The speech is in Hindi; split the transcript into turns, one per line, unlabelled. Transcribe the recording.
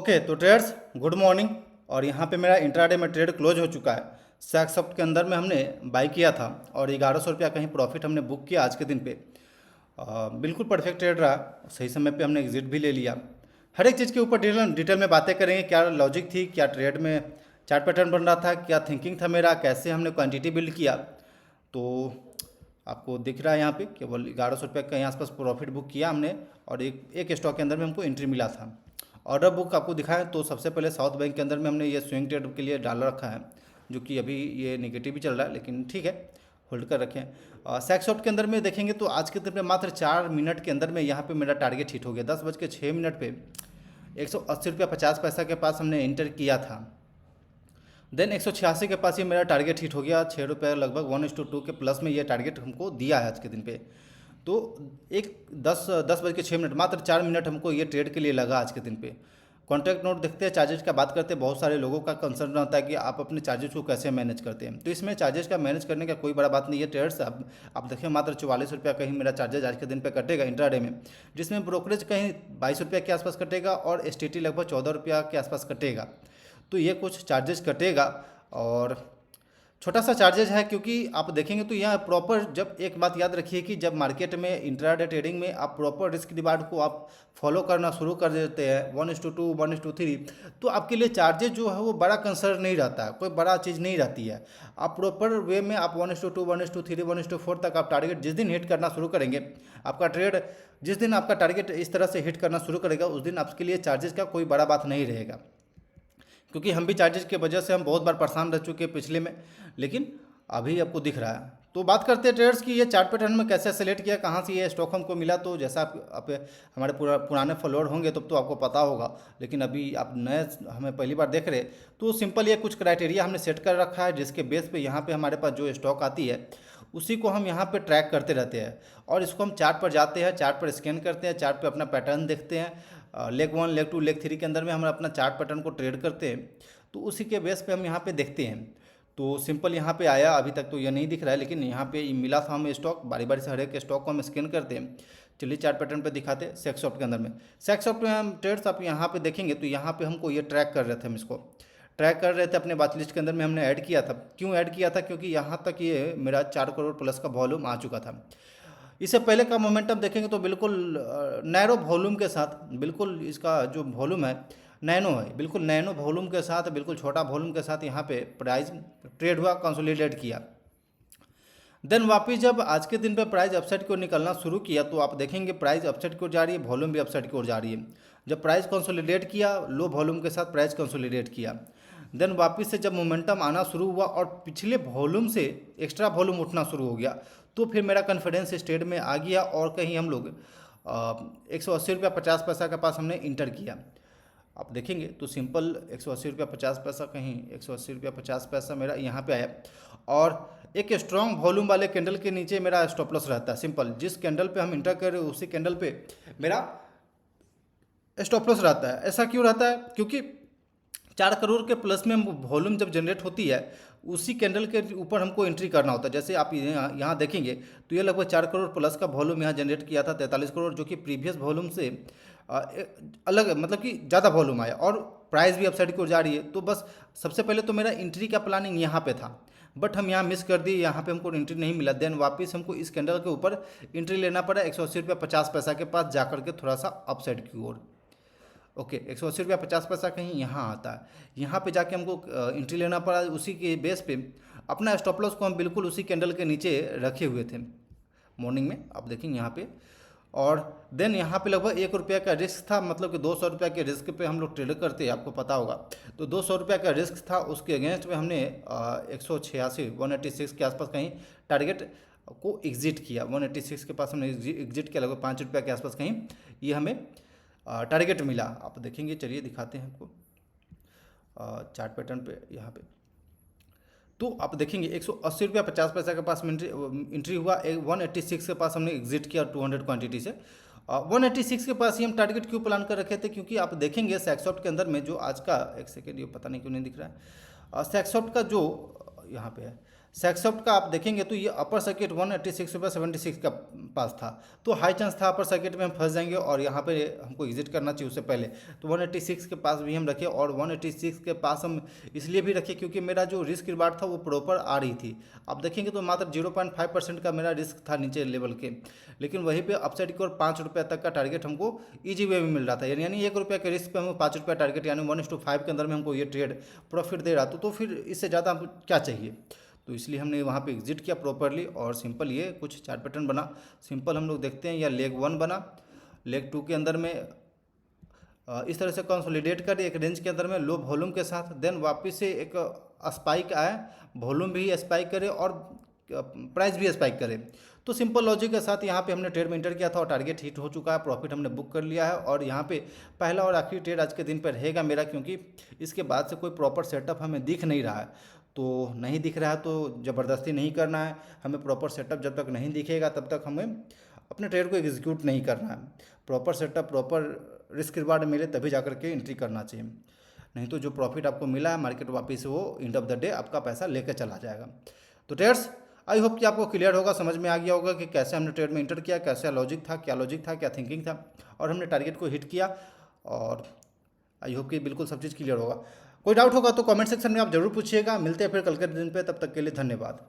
ओके तो ट्रेडर्स गुड मॉर्निंग। और यहाँ पे मेरा इंट्राडे में ट्रेड क्लोज हो चुका है। सैक्सॉफ्ट के अंदर में हमने बाई किया था और 1100 रुपया कहीं प्रॉफिट हमने बुक किया आज के दिन पे। बिल्कुल परफेक्ट ट्रेड रहा, सही समय पे हमने एग्जिट भी ले लिया। हर एक चीज़ के ऊपर डिटेल में बातें करेंगे, क्या लॉजिक थी, क्या ट्रेड में चार्ट पैटर्न बन रहा था, क्या थिंकिंग था मेरा, कैसे हमने क्वांटिटी बिल्ड किया। तो आपको दिख रहा है यहाँ पे केवल 1100 रुपये के आसपास प्रॉफिट बुक किया हमने और एक स्टॉक के अंदर में हमको एंट्री मिला था। ऑर्डर बुक आपको दिखाएं तो सबसे पहले साउथ बैंक के अंदर में हमने ये स्विंग ट्रेड के लिए डाल रखा है, जो कि अभी ये नेगेटिव भी चल रहा है लेकिन ठीक है, होल्ड कर रखें। सैक्सॉफ्ट के अंदर में देखेंगे तो आज के दिन में मात्र 4 मिनट के अंदर में यहाँ पे मेरा टारगेट हिट हो गया। 10:06 पे 180 रुपया 50 पैसा के पास हमने एंटर किया था। देन 186 के पास ये मेरा टारगेट हिट हो गया। 6 रुपये लगभग 1:2 के प्लस में ये टारगेट हमको दिया है आज के दिन पे। तो एक 10:06 मात्र 4 मिनट हमको ये ट्रेड के लिए लगा आज के दिन पे। कॉन्ट्रैक्ट नोट देखते हैं, चार्जेस का बात करते हैं। बहुत सारे लोगों का कंसर्न रहता है कि आप अपने चार्जेस को कैसे मैनेज करते हैं। तो इसमें चार्जेस का मैनेज करने का कोई बड़ा बात नहीं है ट्रेडर्स। आप देखिए मात्र 44 रुपया कहीं मेरा चार्जेज आज के दिन पे कटेगा इंट्राडे में, जिसमें ब्रोकरेज कहीं 22 रुपया के आसपास कटेगा और एसटीटी लगभग 14 रुपया के आसपास कटेगा। तो ये कुछ चार्जेस कटेगा और छोटा सा चार्जेज है, क्योंकि आप देखेंगे तो यहाँ प्रॉपर, जब एक बात याद रखिए कि जब मार्केट में इंट्राडे ट्रेडिंग में आप प्रॉपर रिस्क रिवार्ड को आप फॉलो करना शुरू कर देते हैं 1:2 1:3, तो आपके लिए चार्जेज जो है वो बड़ा कंसर्न नहीं रहता है, कोई बड़ा चीज़ नहीं रहती है। आप प्रॉपर वे में आप 1:2 1:3 1:4 तक आप टारगेट जिस दिन हिट करना शुरू करेंगे, आपका ट्रेड जिस दिन आपका टारगेट इस तरह से हिट करना शुरू करेगा उस दिन आपके लिए चार्जेस का कोई बड़ा बात नहीं रहेगा। क्योंकि हम भी चार्जेस की वजह से हम बहुत बार परेशान रह चुके हैं पिछले में, लेकिन अभी आपको दिख रहा है। तो बात करते हैं ट्रेडर्स की ये चार्ट पैटर्न में कैसे सेलेक्ट किया, कहाँ से ये स्टॉक हमको मिला। तो जैसा आप हमारे पुराने फॉलोअर होंगे तब तो आपको पता होगा, लेकिन अभी आप नए हमें पहली बार देख रहे तो सिंपल ये कुछ क्राइटेरिया हमने सेट कर रखा है, जिसके बेस पे यहाँ पे हमारे पास जो स्टॉक आती है उसी को हम यहाँ पे ट्रैक करते रहते हैं और इसको हम चार्ट पर जाते हैं, चार्ट पर स्कैन करते हैं, चार्ट पर अपना पैटर्न देखते हैं। लेग 1 लेग 2 लेग 3 के अंदर में हम अपना चार्ट पैटर्न को ट्रेड करते हैं। तो उसी के बेस पे हम यहाँ पे देखते हैं। तो सिंपल यहाँ पे आया, अभी तक तो ये नहीं दिख रहा है लेकिन यहाँ पे मिला था हमें स्टॉक। बारी बारी से हर एक स्टॉक को हम स्कैन करते हैं। चलिए चार्ट पैटर्न पे दिखाते हैं सैक्सॉफ्ट के अंदर में। सैक्सॉफ्ट में हम ट्रेड्स आप यहाँ पे देखेंगे तो यहाँ पे हमको ये ट्रैक कर रहे थे, हम इसको ट्रैक कर रहे थे अपने बात लिस्ट के अंदर में हमने ऐड किया था। क्यों ऐड किया था? क्योंकि यहाँ तक ये मेरा 4 करोड़ प्लस का वॉल्यूम आ चुका था। इससे पहले का मोमेंटम देखेंगे तो बिल्कुल नैरो वॉल्यूम के साथ, बिल्कुल इसका जो वॉल्यूम है नैनो है, बिल्कुल नैनो वॉल्यूम के साथ, बिल्कुल छोटा वॉल्यूम के साथ यहाँ पे प्राइस ट्रेड हुआ, कंसोलिडेट किया। देन वापस जब आज के दिन पे प्राइस अपसाइड की ओर निकलना शुरू किया तो आप देखेंगे प्राइस अपसाइड की ओर जा रही है, वॉल्यूम भी अपसाइड की ओर जा रही है। जब प्राइस कंसोलिडेट किया, लो वॉल्यूम के साथ प्राइस कंसोलिडेट किया। देन वापस से जब मोमेंटम आना शुरू हुआ और पिछले वॉल्यूम से एक्स्ट्रा वॉल्यूम उठना शुरू हो गया, तो फिर मेरा कॉन्फिडेंस स्टेट में आ गया और कहीं हम लोग 180 रुपया 50 पैसा के पास हमने इंटर किया। आप देखेंगे तो सिंपल 180 रुपया 50 पैसा, कहीं 180 रुपया 50 पैसा मेरा यहाँ पे आया और एक स्ट्रॉन्ग वॉल्यूम वाले कैंडल के नीचे मेरा स्टॉप लॉस रहता है। सिंपल जिस कैंडल पे हम इंटर कर रहे हैं उसी कैंडल पे मेरा स्टॉप लॉस रहता है। ऐसा क्यों रहता है? क्योंकि 4 करोड़ के प्लस में वॉल्यूम जब जनरेट होती है उसी कैंडल के ऊपर हमको एंट्री करना होता है। जैसे आप यहाँ देखेंगे तो ये लगभग 4 करोड़ प्लस का वॉल्यूम यहाँ जनरेट किया था, 43 करोड़, जो कि प्रीवियस वॉल्यूम से अलग, मतलब कि ज़्यादा वॉल्यूम आया और प्राइस भी अपसाइड की ओर जा रही है। तो बस सबसे पहले तो मेरा एंट्री का प्लानिंग यहाँ पे था, बट हम यहाँ मिस कर दिए, यहाँ पे हमको एंट्री नहीं मिला। देन वापस हमको इस कैंडल के ऊपर एंट्री लेना पड़ा 180 रुपया 50 पैसा के पास जाकर के थोड़ा सा अपसाइड की ओर। ओके 180 रुपया 50 पैसा कहीं यहाँ आता है, यहाँ पे जाके हमको एंट्री लेना पड़ा। उसी के बेस पे अपना स्टॉप लॉस को हम बिल्कुल उसी कैंडल के नीचे रखे हुए थे मॉर्निंग में, आप देखेंगे यहाँ पे। और देन यहाँ पे लगभग 1 रुपया का रिस्क था, मतलब कि 200 रुपया के रिस्क पे हम लोग ट्रेड करते हैं, आपको पता होगा। तो 200 रुपया का रिस्क था, उसके अगेंस्ट में हमने 186 186 के आसपास कहीं टारगेट को एग्जिट किया। 186 के पास हमने एग्जिट किया, लगभग 5 रुपया के आसपास कहीं ये हमें टारगेट मिला। आप देखेंगे, चलिए दिखाते हैं आपको चार्ट पैटर्न पे यहाँ पे। तो आप देखेंगे 180 रुपया 50 पैसा के पास एंट्री हुआ, 186 के पास हमने एग्जिट किया 200 क्वांटिटी से। 186 के पास ही हम टारगेट क्यों प्लान कर रखे थे? क्योंकि आप देखेंगे सैक्सॉफ्ट के अंदर में जो आज का, एक सेकेंड, ये पता नहीं क्यों नहीं दिख रहा है, सैक्सॉफ्ट का जो यहाँ पे है, सेक्सॉफ्ट का आप देखेंगे तो ये अपर सर्किट 186 रुपये 76 का पास था, तो हाई चांस था अपर सर्किट में हम फंस जाएंगे और यहाँ पे हमको एग्जिट करना चाहिए उससे पहले। तो 186 के पास भी हम रखे और 186 के पास हम इसलिए भी रखे क्योंकि मेरा जो रिस्क रिवार्ड था वो प्रॉपर आ रही थी। आप देखेंगे तो मात्र 0.5% का मेरा रिस्क था नीचे लेवल के, लेकिन वहीं पे अपसाइड की ओर 5 रुपये तक का टारगेट हमको ईजी वे में मिल रहा था। यानी 1 रुपये के रिस्क पे हमको 5 रुपये टारगेट, यानी 1:5 के अंदर में हमको ये ट्रेड प्रॉफिट दे रहा था। तो फिर इससे ज़्यादा हमको क्या चाहिए, तो इसलिए हमने वहाँ पे एग्जिट किया प्रॉपरली। और सिंपल ये कुछ चार्ट पैटर्न बना, सिंपल हम लोग देखते हैं, या लेग 1 बना, लेग 2 के अंदर में इस तरह से कंसोलिडेट कर एक रेंज के अंदर में लो वॉल्यूम के साथ, देन वापस से एक स्पाइक आया, वॉल्यूम भी स्पाइक करे और प्राइस भी स्पाइक करे। तो सिंपल लॉजिक के साथ यहाँ पे हमने ट्रेड में इंटर किया था और टारगेट हिट हो चुका है, प्रॉफिट हमने बुक कर लिया है। और यहाँ पे पहला और आखिरी ट्रेड आज के दिन पर रहेगा मेरा, क्योंकि इसके बाद से कोई प्रॉपर सेटअप हमें दिख नहीं रहा है। तो नहीं दिख रहा है तो ज़बरदस्ती नहीं करना है, हमें प्रॉपर सेटअप जब तक नहीं दिखेगा तब तक हमें अपने ट्रेड को एग्जीक्यूट नहीं करना है। Proper setup, proper risk reward मिले तभी जा कर के एंट्री करना चाहिए, नहीं तो जो प्रॉफिट आपको मिला है मार्केट वापस से वो एंड ऑफ द डे आपका पैसा लेकर चला जाएगा। तो ट्रेड्स, आई होप कि आपको क्लियर होगा, समझ में आ गया होगा कि कैसे हमने ट्रेड में इंटर किया, कैसा लॉजिक था, क्या थिंकिंग था, और हमने टारगेट को हिट किया। और आई होप कि बिल्कुल सब चीज़ क्लियर होगा। कोई डाउट होगा तो कमेंट सेक्शन में आप जरूर पूछिएगा। मिलते हैं फिर कल के दिन पे, तब तक के लिए धन्यवाद।